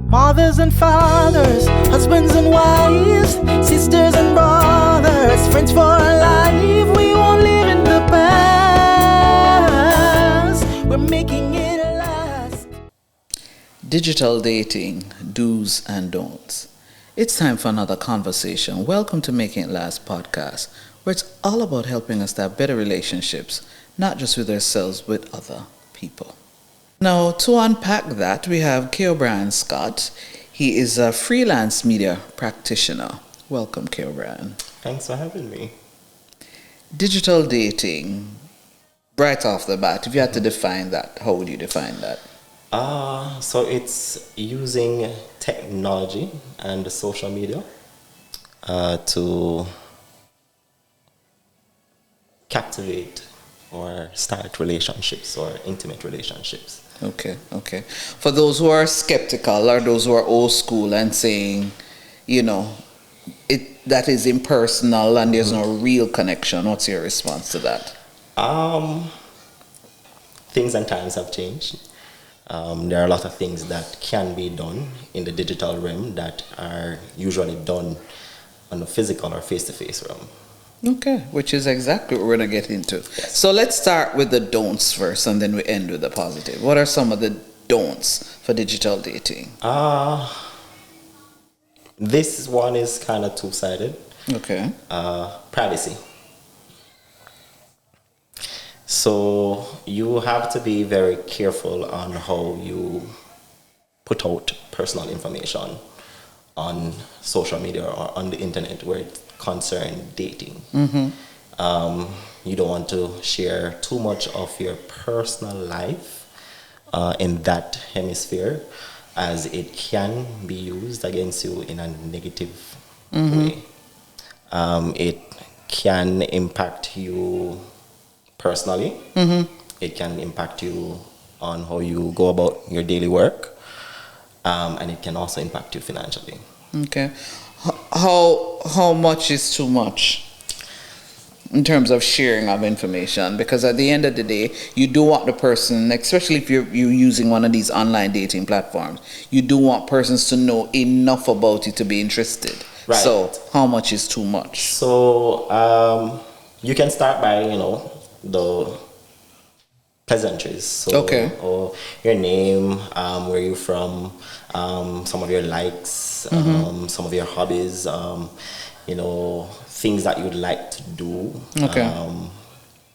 Mothers and fathers, husbands and wives, sisters and brothers, friends for life. We won't live in the past. We're making it last. Digital dating, do's and don'ts. It's time for another conversation. Welcome to Making It Last podcast, where it's all about helping us to have better relationships, not just with ourselves, but with other people. Now, to unpack that, we have Bryan Scott. He is a freelance media practitioner. Welcome, Bryan. Thanks for having me. Digital dating, right off the bat, if you had to define that, how would you define that? So it's using technology and social media to captivate or start relationships or intimate relationships. Okay. For those who are skeptical or those who are old school and saying, that is impersonal and there's no real connection, what's your response to that? Things and times have changed. There are a lot of things that can be done in the digital realm that are usually done on the physical or face-to-face realm. Okay, which is exactly what we're going to get into. Yes. So let's start with the don'ts first and then we end with the positive. What are some of the don'ts for digital dating? This one is kind of two-sided. Okay. Privacy. So you have to be very careful on how you put out personal information on social media or on the internet where it concerns dating. Mm-hmm. You don't want to share too much of your personal life in that hemisphere, as it can be used against you in a negative way. It can impact you personally. It can impact you on how you go about your daily work, and it can also impact you financially. Okay. How much is too much in terms of sharing of information? Because at the end of the day, you do want the person, especially if you're using one of these online dating platforms, you do want persons to know enough about you to be interested. Right. So how much is too much? So you can start by, the pleasantries. So, Okay. or your name, where you're from, some of your likes, some of your hobbies, things that you'd like to do, Okay.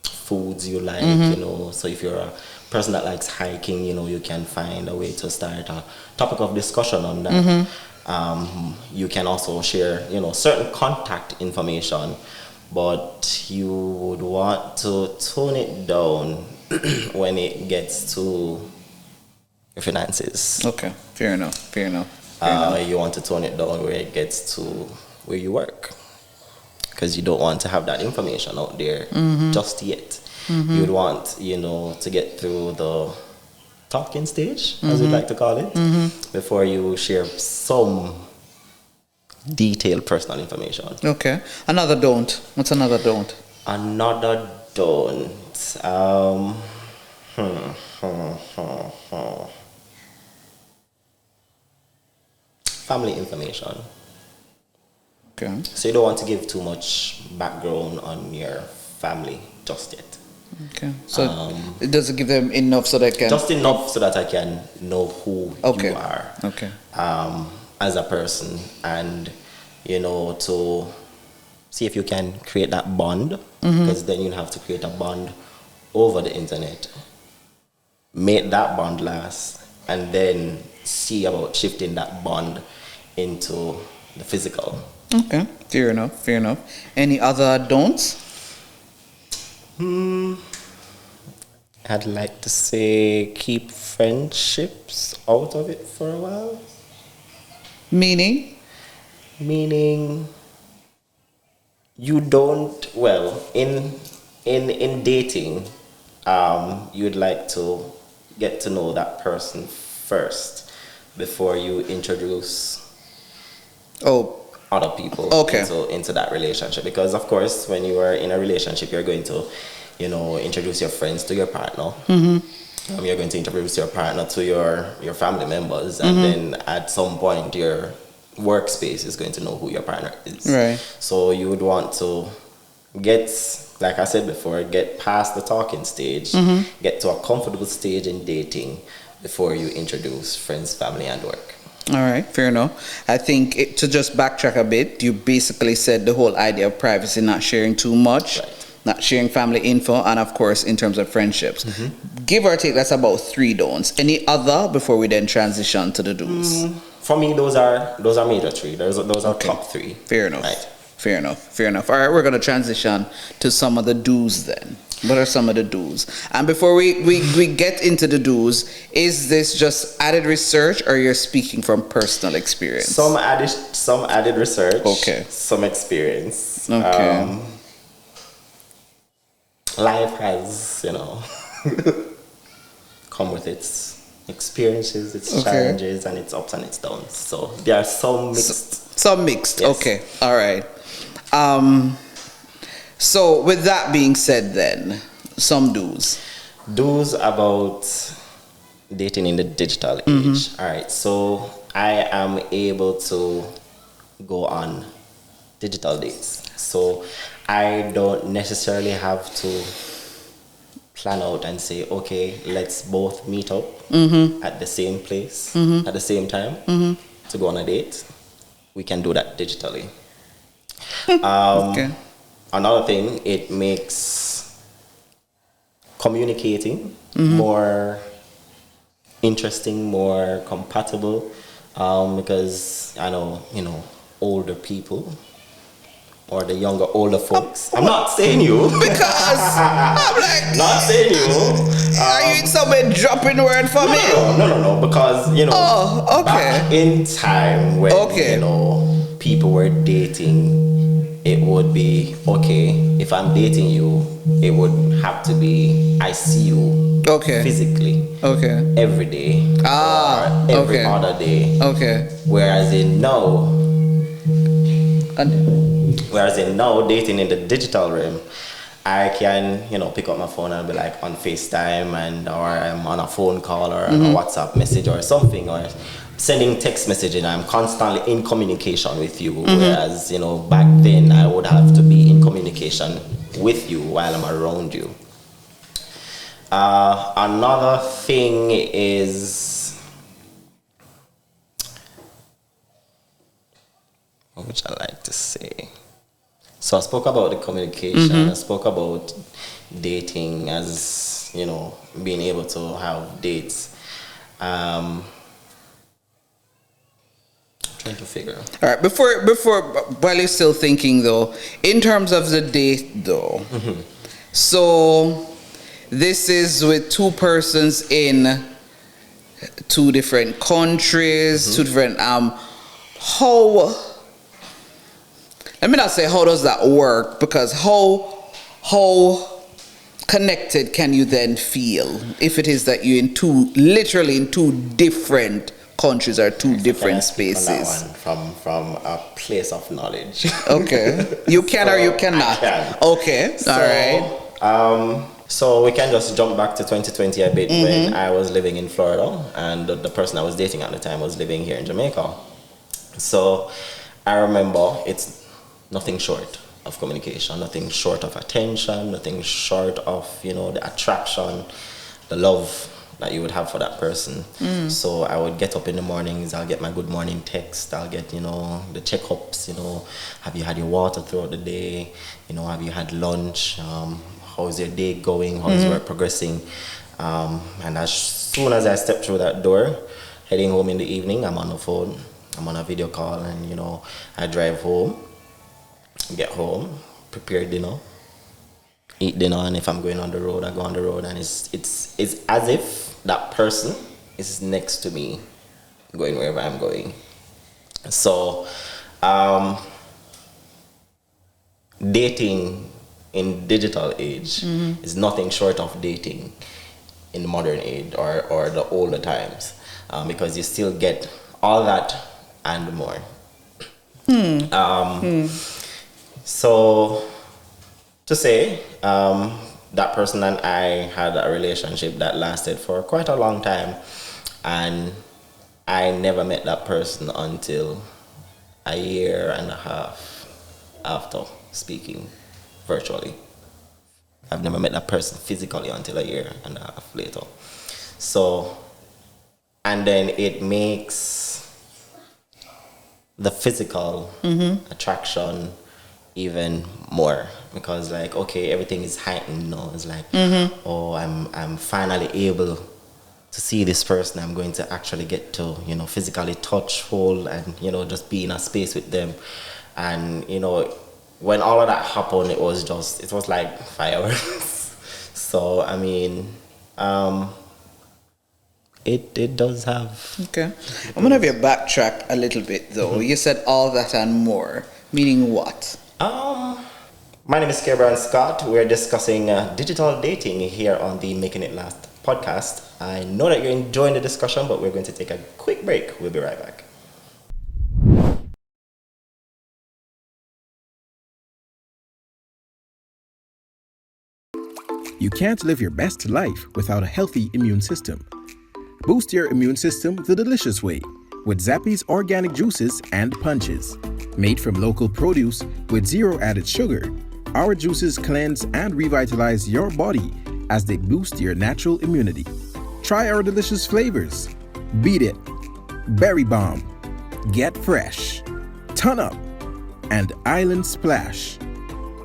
foods you like, So if you're a person that likes hiking, you can find a way to start a topic of discussion on that. You can also share, certain contact information, but you would want to tone it down when it gets to your finances. Okay, fair enough. You want to tone it down where it gets to where you work, because you don't want to have that information out there just yet. You'd want, to get through the talking stage, as we like to call it, before you share some detailed personal information. Okay. Another don't. What's another don't? Another don't. Family information. Okay. So you don't want to give too much background on your family just yet. Okay. So it doesn't give them enough so they can... Just enough so that I can know who you are. Okay. As a person, and to see if you can create that bond, because then you have to create a bond over the internet, make that bond last, and then see about shifting that bond into the physical. Okay, fair enough. Any other don'ts? I'd like to say keep friendships out of it for a while. Meaning you don't, in dating, you'd like to get to know that person first before you introduce other people into that relationship. Because of course, when you are in a relationship, you're going to introduce your friends to your partner. You're going to introduce your partner to your family members, and then at some point your workspace is going to know who your partner is. Right. So you would want to get, like I said before, get past the talking stage, get to a comfortable stage in dating before you introduce friends, family, and work. All right, fair enough. I think to just backtrack a bit, you basically said the whole idea of privacy, not sharing too much, not sharing family info, and of course, in terms of friendships. Give or take, that's about 3 don'ts. Any other before we then transition to the do's? For me, those are major 3. Those are top 3. Fair enough. Right. Fair enough. All right, we're going to transition to some of the do's then. What are some of the do's? And before we get into the do's, is this just added research or you're speaking from personal experience? Some added research. Okay. Some experience. Okay. Life has, come with its experiences, its challenges, and its ups and its downs. So there are some mixed. Some mixed. Yes. Okay. All right. So with that being said then, some do's. Do's about dating in the digital age. All right. So I am able to go on digital dates. So I don't necessarily have to plan out and say, okay, let's both meet up at the same place at the same time to go on a date. We can do that digitally. Another thing, it makes communicating more interesting, more compatible, because I know, older people or the older folks. I'm not saying you. Because I'm like, not saying you. Are you somewhere dropping word for me? No. Because, back in time when, people were dating, it would be, okay, if I'm dating you, it would have to be, I see you physically every day or every other day. Whereas in now, dating in the digital realm, I can, pick up my phone and be like on FaceTime or I'm on a phone call or on a WhatsApp message or something, or sending text messaging. I'm constantly in communication with you. Whereas, back then I would have to be in communication with you while I'm around you. Another thing is, what would I like to say? So I spoke about the communication. I spoke about dating as, being able to have dates. Trying to figure. All right, before while you're still thinking though, in terms of the date though, so this is with 2 persons in 2 different countries, 2 different let me not say how does that work, because how connected can you then feel if it is that you're literally in 2 different countries or 2 different spaces? From a place of knowledge. Okay. You can or you cannot. I can. Okay. All right. So we can just jump back to 2020 a bit when I was living in Florida and the person I was dating at the time was living here in Jamaica. So I remember it's nothing short of communication, nothing short of attention, nothing short of, the attraction, the love that you would have for that person. So I would get up in the mornings, I'll get my good morning text, I'll get, the checkups, have you had your water throughout the day, have you had lunch, how's your day going, how's your work progressing. And as soon as I step through that door, heading home in the evening, I'm on the phone, I'm on a video call, and I drive home, get home, prepare dinner, eat dinner, and if I'm going on the road, I go on the road, and it's as if that person is next to me, going wherever I'm going. So, dating in digital age is nothing short of dating in the modern age or the older times, because you still get all that and more. So, to say, that person and I had a relationship that lasted for quite a long time, and I never met that person until a year and a half after speaking virtually. I've never met that person physically until a year and a half later. So, and then it makes the physical attraction even more, because like, okay, everything is heightened now. It's like, oh, I'm finally able to see this person. I'm going to actually get to, physically touch, hold, and, just be in a space with them. And, when all of that happened, it was like fireworks. So, I mean, it does have. Okay. I'm going to have you backtrack a little bit, though. You said all that and more, meaning what? My name is Bryan Scott. We're discussing digital dating here on the Making It Last podcast. I know that you're enjoying the discussion, but we're going to take a quick break. We'll be right back. You can't live your best life without a healthy immune system. Boost your immune system the delicious way with Zappy's organic juices and punches. Made from local produce with zero added sugar, our juices cleanse and revitalize your body as they boost your natural immunity. Try our delicious flavors: Beat It, Berry Bomb, Get Fresh, Ton Up, and Island Splash.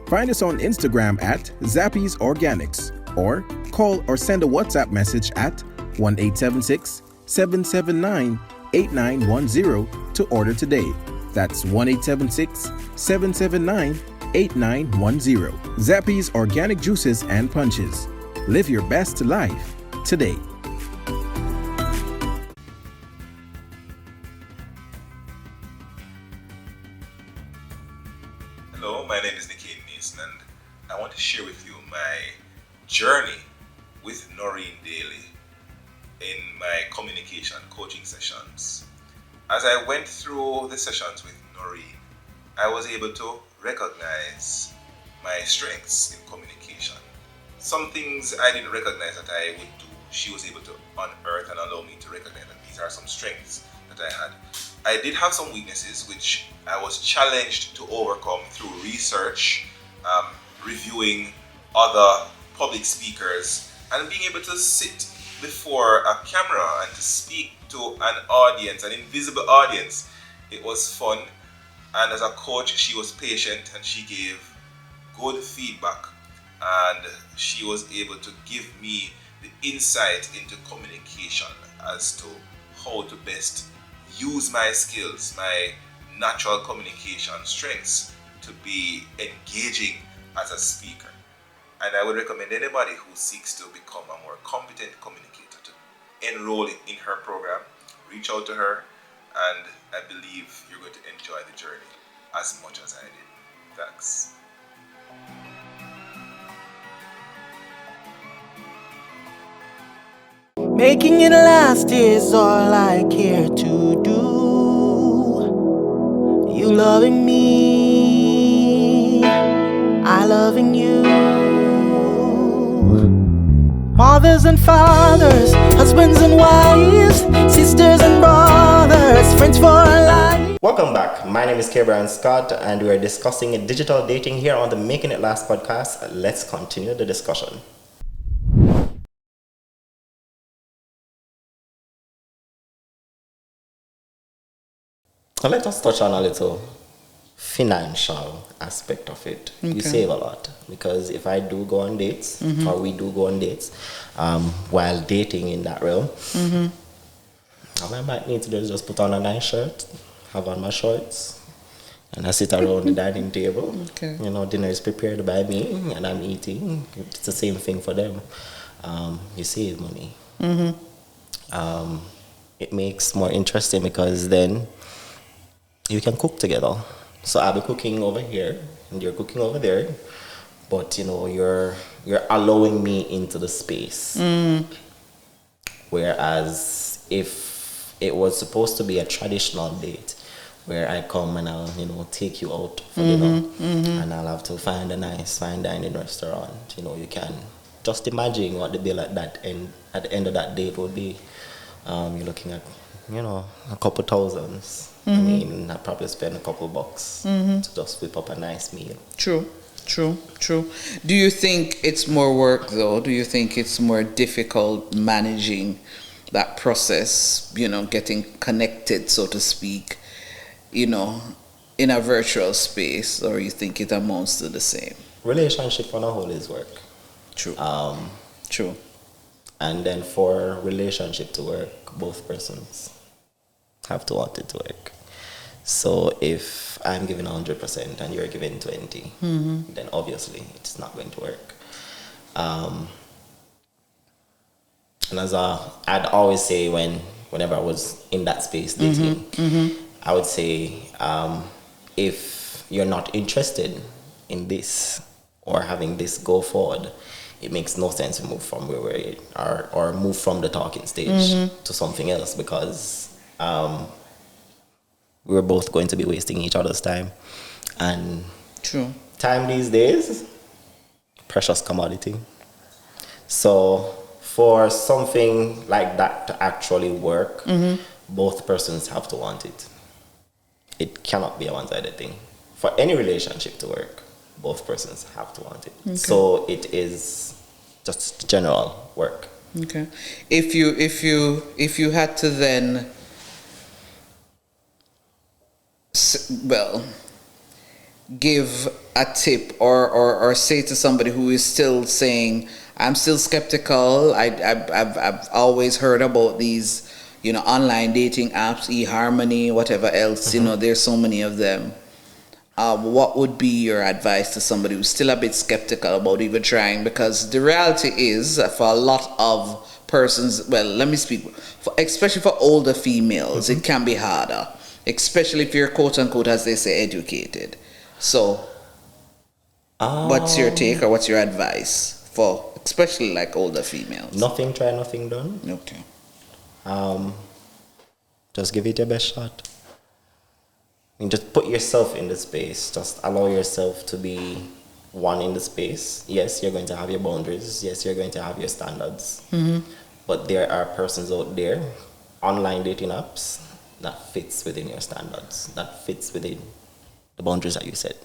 Find us on Instagram at Zappy's Organics, or call or send a WhatsApp message at 1-876-779-8910 to order today. That's 1-876-779-8910. Zappy's Organic Juices and Punches. Live your best life today. Hello, my name is Nicky Mason, and I want to share with you my journey with Noreen Daly in my communication coaching sessions. As I went through the sessions with Noreen, I was able to recognize my strengths in communication. Some things I didn't recognize that I would do, she was able to unearth and allow me to recognize that these are some strengths that I had. I did have some weaknesses which I was challenged to overcome through research, reviewing other public speakers, and being able to sit before a camera and to speak to an audience, an invisible audience. It was fun, and as a coach, she was patient and she gave good feedback, and she was able to give me the insight into communication as to how to best use my skills, my natural communication strengths to be engaging as a speaker. And I would recommend anybody who seeks to become a more competent communicator to enroll in her program, reach out to her, and I believe you're going to enjoy the journey as much as I did. Thanks. Making it last is all I care to do. You loving me, I loving you. Mothers and fathers, husbands and wives, sisters and brothers, friends for life. Welcome back. My name is Bryan Scott, and we are discussing digital dating here on the Making It Last podcast. Let's continue the discussion. So let us touch on a little financial aspect of it. Okay. You save a lot, because if I do go on dates, or we do go on dates, while dating in that realm, I might need to just put on a nice shirt, have on my shorts, and I sit around the dining table. Okay. Dinner is prepared by me, and I'm eating. It's the same thing for them. You save money. It makes more interesting, because then you can cook together. So I'll be cooking over here and you're cooking over there, but you're allowing me into the space. Whereas if it was supposed to be a traditional date where I come and I'll take you out for dinner, and I'll have to find a nice fine dining restaurant, you can just imagine what the bill at the end of that date would be. You're looking at, a couple thousands. I mean, I probably spend a couple bucks to just whip up a nice meal. True. Do you think it's more work though? Do you think it's more difficult managing that process, getting connected, so to speak, in a virtual space, or you think it amounts to the same? Relationship on a whole is work. True. True. And then for relationship to work, both persons have to want it to work. So if I'm giving 100% and you're giving 20, then obviously it's not going to work. And as I'd always say whenever I was in that space dating, I would say if you're not interested in this or having this go forward, it makes no sense to move from where we are or move from the talking stage to something else, because we're both going to be wasting each other's time. And true. Time these days, precious commodity. So for something like that to actually work, both persons have to want it. It cannot be a one-sided thing. For any relationship to work, both persons have to want it. Okay. So it is just general work. Okay. If you had to then, give a tip or say to somebody who is still saying, I'm still skeptical, I've always heard about these, online dating apps, eHarmony, whatever else, there's so many of them. What would be your advice to somebody who's still a bit skeptical about even trying? Because the reality is, for a lot of persons, let me speak, especially for older females, it can be harder. Especially if you're quote unquote, as they say, educated. So, what's your take or what's your advice for especially like older females? Nothing try, nothing done. Okay. Just give it your best shot. I mean, just put yourself in the space. Just allow yourself to be one in the space. Yes, you're going to have your boundaries. Yes, you're going to have your standards. But there are persons out there, online dating apps, that fits within your standards, that fits within the boundaries that you set.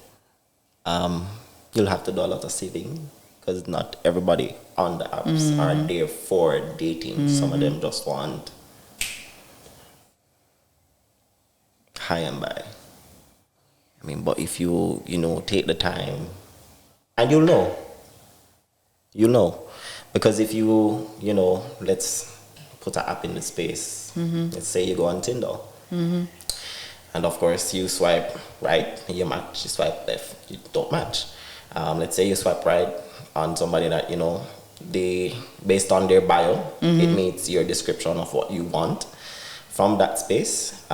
You'll have to do a lot of sieving, because not everybody on the apps are there for dating. Some of them just want high and by. I mean, but if you take the time, and you'll know, because if let's put an app in the space. Let's say you go on Tinder. And of course you swipe right, you match. You swipe left, you don't match. Let's say you swipe right on somebody that they, based on their bio, it meets your description of what you want from that space.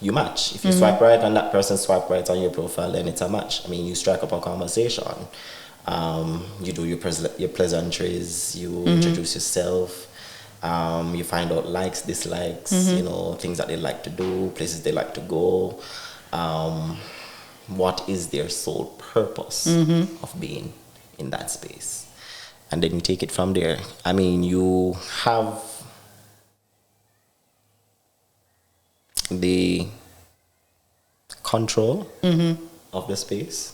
You match. If you swipe right and that person swipe right on your profile, then it's a match. I mean, you strike up a conversation. You do your pleasantries. You introduce yourself. You find out likes, dislikes, things that they like to do, places they like to go. What is their sole purpose of being in that space? And then you take it from there. I mean, you have the control of the space.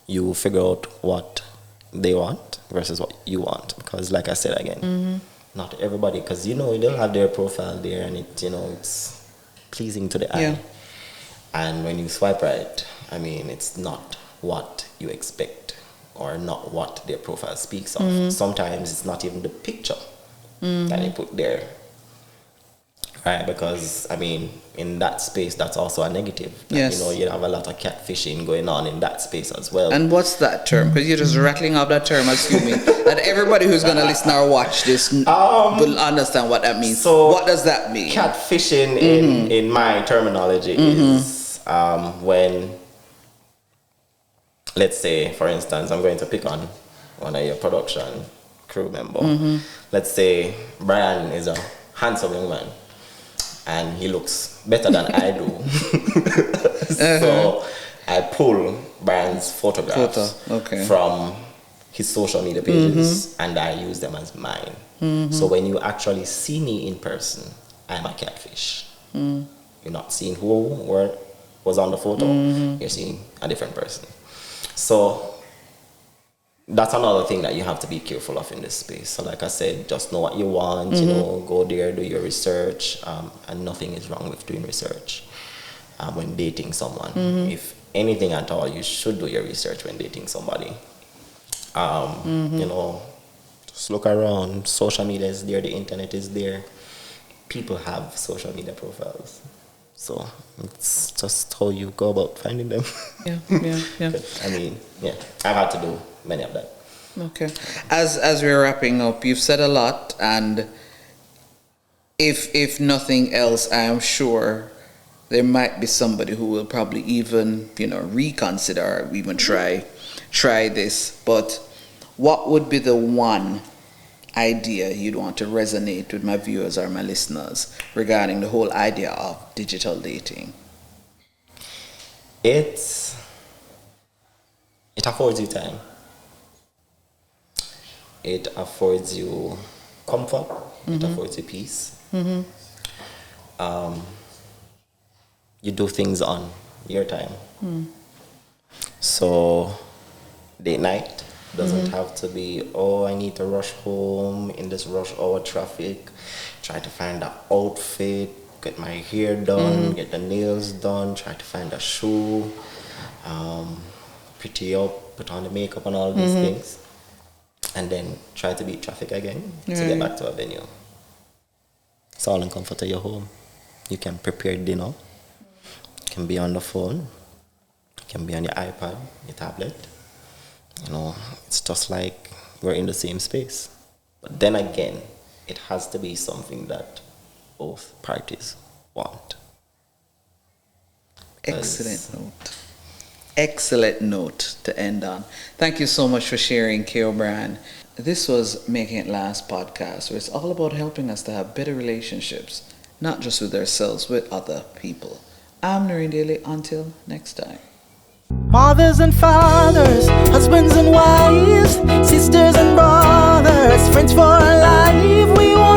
You figure out what they want versus what you want, because like I said again, not everybody, because they'll have their profile there and it's pleasing to the eye, and when you swipe right, I mean, it's not what you expect or not what their profile speaks of. Sometimes it's not even the picture that they put there, right? Because I mean, in that space, that's also a negative. Yes. You have a lot of catfishing going on in that space as well. And what's that term? Because you're just rattling off that term, assuming that everybody who's going to listen or watch this will understand what that means. So what does that mean? Catfishing in my terminology is when, let's say, for instance, I'm going to pick on one of your production crew member. Let's say Bryan is a handsome young man, and he looks better than I do. So I pull Bryan's photographs from his social media pages and I use them as mine. So when you actually see me in person, I'm a catfish. You're not seeing who was on the photo, you're seeing a different person. So that's another thing that you have to be careful of in this space. So like I said, just know what you want, you know, go there, do your research, and nothing is wrong with doing research when dating someone. If anything at all, you should do your research when dating somebody. You know, just look around. Social media is there, the internet is there. People have social media profiles. So it's just how you go about finding them. Yeah. I mean, yeah, I've had to do many of that. Okay. As we're wrapping up, you've said a lot, and if nothing else, I am sure there might be somebody who will probably even, reconsider or even try this. But what would be the one idea you'd want to resonate with my viewers or my listeners regarding the whole idea of digital dating? It affords you time. It affords you comfort. It affords you peace. You do things on your time. So date night doesn't have to be, I need to rush home in this rush hour traffic, try to find an outfit, get my hair done, get the nails done, try to find a shoe, pretty up, put on the makeup and all these things, and then try to beat traffic again to get back to a venue. It's all in comfort of your home. You can prepare dinner, you can be on the phone, you can be on your iPad, your tablet. It's just like we're in the same space. But then again, it has to be something that both parties want. Excellent note to end on. Thank you so much for sharing, K.O. Bryan. This was Making It Last podcast, where it's all about helping us to have better relationships, not just with ourselves, with other people. I'm Noreen Daly. Until next time. Mothers and fathers, husbands and wives, sisters and brothers, friends for life. We want